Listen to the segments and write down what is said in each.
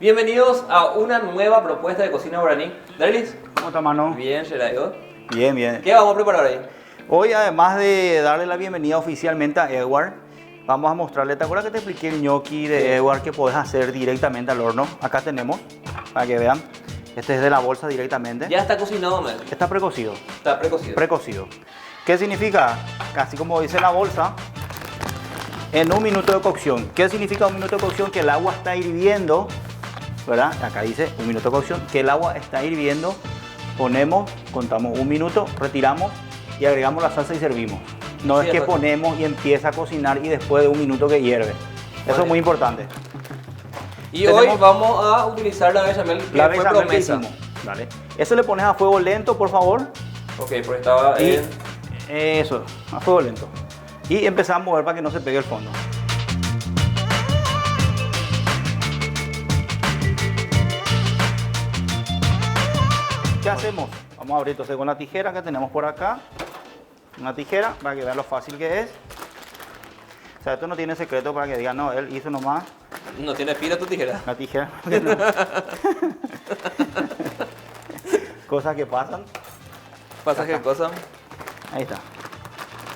Bienvenidos a una nueva propuesta de cocina guaraní. Darlis, ¿Cómo está, mano? bien, Sherayo. Bien, bien. ¿Qué vamos a preparar hoy? Hoy, además de darle la bienvenida oficialmente a Edward, vamos a mostrarle, ¿te acuerdas que te expliqué el gnocchi de Edward que podés hacer directamente al horno? Acá tenemos, para que vean. Este es de la bolsa directamente. Ya está cocinado, man. Está precocido. Está precocido. Precocido. ¿Qué significa? Casi como dice la bolsa, en 1 minuto de cocción. ¿Qué significa 1 minuto de cocción? Que el agua está hirviendo, ¿verdad? Acá dice 1 minuto de cocción, que el agua está hirviendo. Ponemos, contamos 1 minuto, retiramos y agregamos la salsa y servimos. No es que ponemos y empieza a cocinar y después de 1 minuto que hierve. Eso es muy importante. Y hoy vamos a utilizar la bechamel que la fue bechamel que promesa. hicimos. Vale. Eso le pones a fuego lento, por favor. Ok, porque estaba Y en... eso, a fuego lento. Y empezamos a mover para que no se pegue el fondo. ¿Qué hacemos? Vamos a abrir entonces con la tijera que tenemos por acá. Una tijera para que vean lo fácil que es. O sea, esto no tiene secreto para que digan, no, él hizo nomás. No tiene fila tu tijera. La tijera. Cosas que pasan. ¿Pasa qué cosa? Ahí está.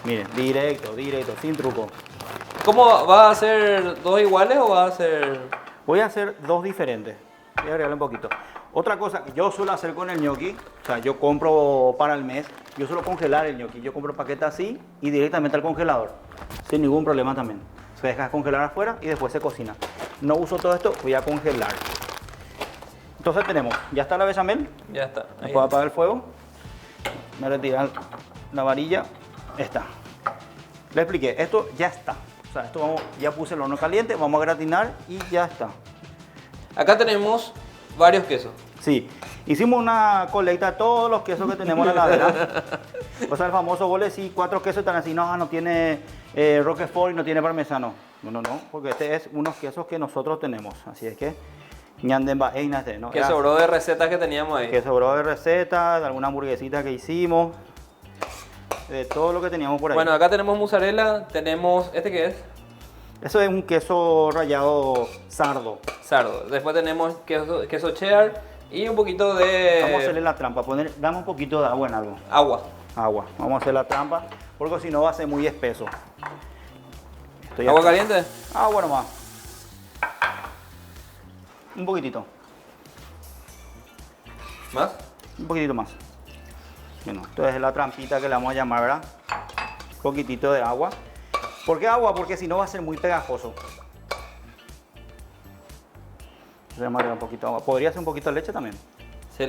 Miren, directo, directo, sin truco. ¿Cómo va a ser dos iguales o va a ser...? Voy a hacer dos diferentes. Voy a agregarle un poquito. Otra cosa que yo suelo hacer con el gnocchi, o sea, yo compro para el mes, yo suelo congelar el gnocchi. Yo compro paquete así y directamente al congelador, sin ningún problema también. Se deja congelar afuera y después se cocina. No uso todo esto, voy a congelar. Entonces tenemos, ya está la bechamel. Ya está. Ahí Puedo apagar el fuego. Me retiran la varilla. Está. Le expliqué, esto ya está. O sea, esto ya puse el horno caliente, vamos a gratinar y ya está. Acá tenemos varios quesos. Sí, hicimos una colecta de todos los quesos que tenemos en la heladera. O sea, el famoso gole, sí, 4 quesos están así, no tiene Roquefort y no tiene parmesano. No, porque este es unos quesos que nosotros tenemos. Así es que, ¿no? Que sobró de recetas que teníamos ahí. Que sobró de recetas, de alguna hamburguesita que hicimos, de todo lo que teníamos por ahí. Bueno, acá tenemos mozzarella, tenemos... ¿Este qué es? Eso es un queso rallado sardo. Sardo. Después tenemos queso cheddar y un poquito de... Vamos a hacerle la trampa, dame un poquito de agua en algo. Agua. Agua, vamos a hacer la trampa, porque si no va a ser muy espeso. ¿Agua caliente? Agua nomás. Un poquitito. ¿Más? Un poquitito más. Bueno, entonces es la trampita que le vamos a llamar, ¿verdad? Un poquitito de agua. ¿Por qué agua? Porque si no va a ser muy pegajoso. Entonces vamos a agregar un poquito de agua. Podría ser un poquito de leche también.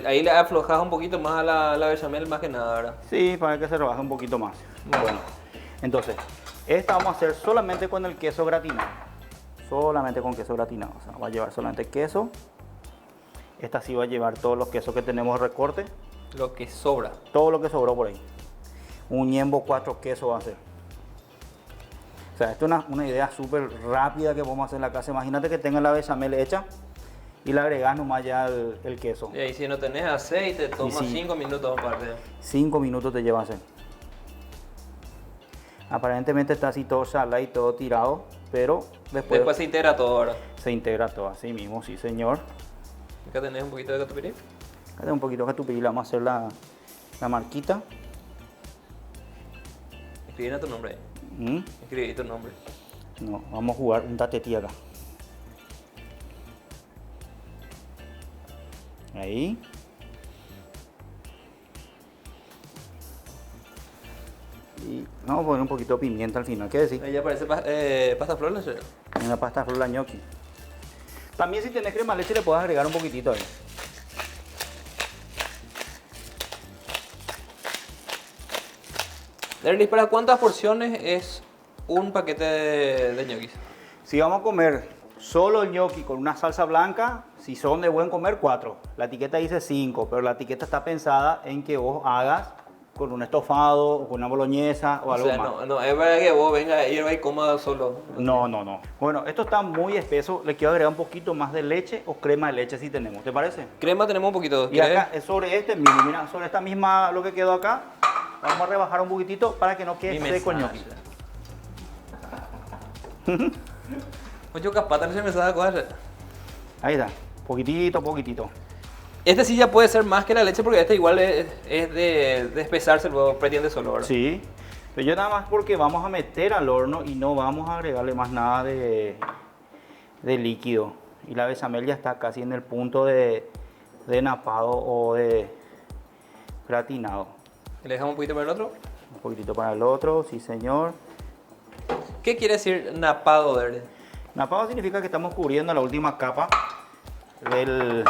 Ahí le aflojas un poquito más a la bechamel, más que nada, ¿verdad? Sí, para que se rebaje un poquito más. Bueno, entonces, esta vamos a hacer solamente con el queso gratinado. Solamente con queso gratinado. O sea, va a llevar solamente queso. Esta sí va a llevar todos los quesos que tenemos de recorte. Lo que sobra. Todo lo que sobró por ahí. Un ñembo 4 quesos va a ser. O sea, esto es una idea súper rápida que podemos hacer en la casa. Imagínate que tengas la bechamel hecha y le agregas nomás ya el queso. Y ahí si no tenés aceite, toma 5 minutos aparte. 5 minutos te lleva a hacer. Aparentemente está así todo salado y todo tirado, pero después se integra todo ahora. se integra todo así mismo, sí señor. Acá tenés un poquito de catupiry. Acá tengo un poquito de catupiry, vamos a hacer la marquita. Escribí tu nombre ahí. Escribí tu nombre. No, vamos a jugar un tatetí acá. Ahí. Y vamos a poner un poquito de pimienta al final, ¿qué decir? Ahí ya parece pasta flor, ¿no? Una pasta flor gnocchi. También si tenés crema de leche le puedes agregar un poquitito ahí. Derlis, ¿para cuántas porciones es un paquete de ñoquis? Si vamos a comer solo el gnocchi con una salsa blanca, si son de buen comer, 4. La etiqueta dice 5, pero la etiqueta está pensada en que vos hagas con un estofado o con una boloñesa o algo más. No, es verdad que vos venga y coma solo. No. Bueno, esto está muy espeso. Le quiero agregar un poquito más de leche o crema de leche si tenemos. ¿Te parece? Crema tenemos un poquito. Y acá, sobre este mismo, mira, sobre esta misma, lo que quedó acá, vamos a rebajar un poquitito para que no quede seco el gnocchi. Pues yo capaz, no se me sabe cuál. Ahí está. Poquitito, poquitito. Este sí ya puede ser más que la leche porque este igual es de espesarse, luego pretende solo, ¿verdad? Sí, pero yo nada más porque vamos a meter al horno y no vamos a agregarle más nada de líquido. Y la bechamel ya está casi en el punto de napado o de gratinado. ¿Le dejamos un poquito para el otro? Un poquitito para el otro, sí señor. ¿Qué quiere decir napado, verde? Napado significa que estamos cubriendo la última capa del...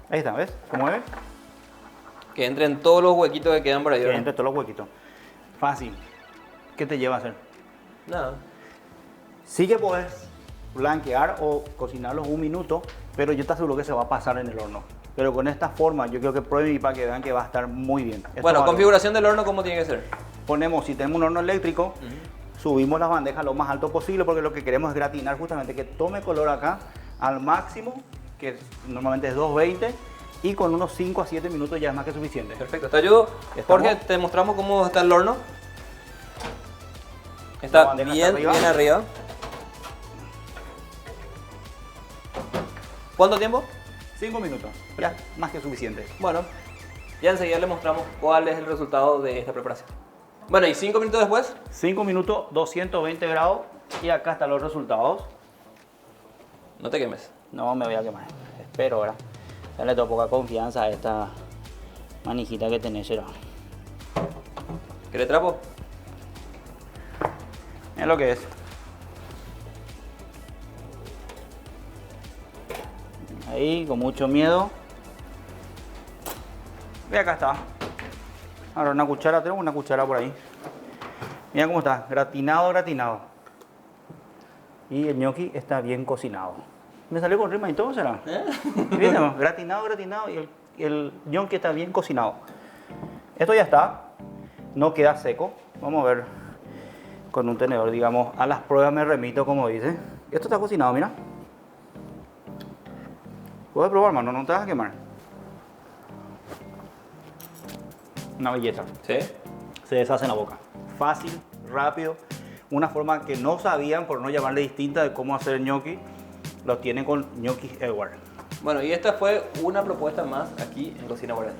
Ahí está, ¿ves? ¿Se mueve? Que entren todos los huequitos que quedan por ahí, Que ¿verdad? entre todos los huequitos. Fácil. ¿Qué te lleva a hacer? Nada. Sí que puedes blanquear o cocinarlos un minuto, pero yo te aseguro que se va a pasar en el horno. Pero con esta forma, yo quiero que prueben y para que vean que va a estar muy bien. Esto Bueno, va a- configuración del horno, ¿cómo tiene que ser? Ponemos, si tenemos un horno eléctrico, subimos las bandejas lo más alto posible porque lo que queremos es gratinar justamente que tome color acá al máximo, que normalmente es 220, y con unos 5 a 7 minutos ya es más que suficiente. Perfecto, te ayudo. ¿Estamos? Jorge, te mostramos cómo está el horno. La Está bandeja bien, está arriba. bien arriba. ¿Cuánto tiempo? 5 minutos, ya más que suficiente. Bueno, ya enseguida le mostramos cuál es el resultado de esta preparación. Bueno, y 5 minutos después, 5 minutos, 220 grados, y acá están los resultados. no te quemes. No me voy a quemar, espero, ¿verdad? Dale toda poca confianza a esta manijita que tenés, ¿verdad? ¿Querés trapo? Es lo que es. Ahí, con mucho miedo. Y acá está. Ahora una cuchara, tenemos una cuchara por ahí. Mira cómo está, gratinado, gratinado. Y el gnocchi está bien cocinado. Me salió con rima y todo, ¿será? ¿Viste? Gratinado, gratinado y el gnocchi está bien cocinado. Esto ya está, no queda seco. Vamos a ver con un tenedor, digamos, a las pruebas me remito, como dice. Esto está cocinado, mira. Puedes probar, mano, no te vas a quemar. Una belleza. Sí. Se deshace en la boca. Fácil, rápido. Una forma que no sabían, por no llamarle distinta, de cómo hacer gnocchi. Lo tienen con Gnocchi Edward. Bueno, y esta fue una propuesta más aquí en Cocina Guarani.